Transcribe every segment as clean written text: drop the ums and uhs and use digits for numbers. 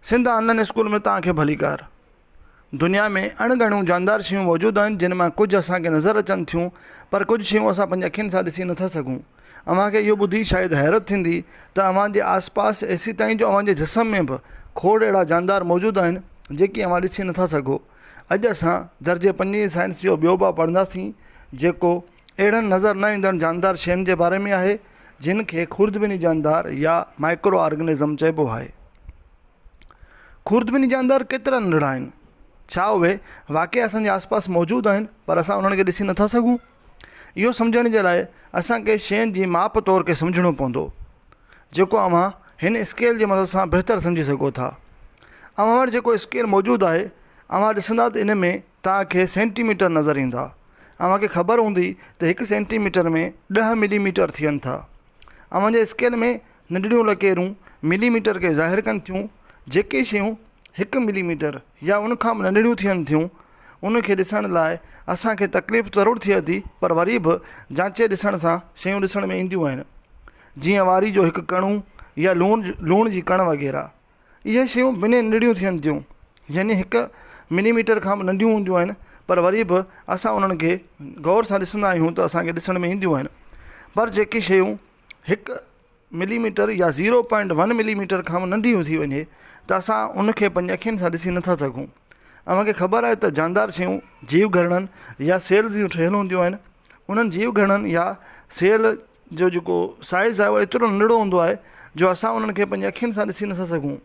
Sindh online school में तव्हांखे भलीकार। दुनिया में अणगणियूं जानदार शयूं मौजूद आहिनि जिन मां कुझु असांखे नज़र अचनि थियूं, पर कुझु शयूं असां पंहिंजी अखियुनि सां ॾिसी नथा सघूं। अव्हांखे इहो ॿुधी शायदि हैरत थींदी त अव्हांजे आसपास एसी ताईं जो अव्हांजे जिस्म में बि खोड़ अहिड़ा जानदार मौजूद आहिनि जेकी अव्हां ॾिसी नथा सघो। अॼु असां दर्जे 5 साइंस जो ॿियो भाउ पढ़ंदासीं जेको अहिड़नि नज़र न ईंदड़ जानदार शयुनि जे बारे में आहे जिन खे खुर्दबिनी जानदार या माइक्रो ऑर्गेनिज़म चइबो आहे। खुर्दबिनी जानदार केतिरा नंढड़ा आहिनि? छा उहे वाक़ई असांजे आसपास मौजूदु आहिनि पर असां उन्हनि खे ॾिसी नथा सघूं? इहो सम्झण जे लाइ असांखे शयुनि जी माप तौर खे सम्झणो पवंदो, जेको अव्हां हिन स्केल जी मदद सां बहितर सम्झी सघो था। अव्हां वटि जेको स्केल मौजूदु आहे, अव्हां ॾिसंदा त इन में तव्हांखे सेंटीमीटर नज़र ईंदा। अव्हांखे ख़बर हूंदी त 1 सेंटीमीटर में 10 मिलीमीटर थियनि था। अव्हांजे स्केल में नंढड़ियूं लकीरूं मिलीमीटर खे ज़ाहिर कनि थियूं। जेके शयूं 1 मिलीमीटर या उन खां नंढड़ियूं थियनि थियूं, उनखे ॾिसण लाइ असांखे तकलीफ़ ज़रूरु थिए थी, पर वरी बि जांचे ॾिसण सां शयूं ॾिसण में ईंदियूं आहिनि। जीअं वारी जो हिकु कणु या लूण जी कण वग़ैरह। इहे शयूं ॿिनी नंढड़ियूं थियनि थियूं, यानी 1 मिलीमीटर खां बि नंढियूं हूंदियूं आहिनि, पर वरी बि असां उन्हनि खे गौर सां ॾिसंदा आहियूं त असांखे ॾिसण में ईंदियूं आहिनि। पर जेकी शयूं 1 मिलीमीटर या 0.1 मिलीमीटर खां बि नंढियूं थी वञे त असां उनखे पंहिंजी अखियुनि सां ॾिसी नथा सघूं। अव्हांखे ख़बर आहे त जानदार शयूं जीव घरणनि या सेल जूं ठहियलु हूंदियूं आहिनि। उन्हनि जीव घरणनि या सेल जो जेको साइज़ आहे उहो एतिरो नंढड़ो हूंदो आहे जो असां उन्हनि खे पंहिंजी अखियुनि सां ॾिसी नथा सघूं।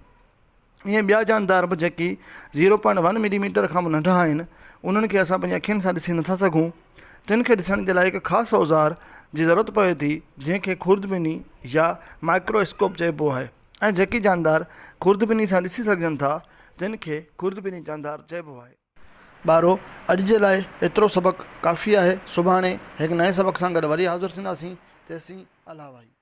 ईअं ॿिया जानदार बि जेकी 0.1 मिलीमीटर खां बि नंढा आहिनि, उन्हनि खे असां पंहिंजी अखियुनि सां ॾिसी नथा सघूं। तिन खे ॾिसण जे लाइ हिकु ख़ासि औज़ार जी ज़रूरत पए थी, जंहिंखे खुर्दबिनी या माइक्रोस्कोप चइबो आहे। ऐं जेकी जानदार खुर्दबिनी सां ॾिसी सघनि था, तिन खे खुर्दबिनी जानदार चइबो आहे। ॿारो, अॼु जे लाइ एतिरो सबक़ु काफ़ी आहे। सुभाणे हिकु नए सबक़ सां गॾु वरी हाज़िर थींदासीं। तेसीं अलाह भाई।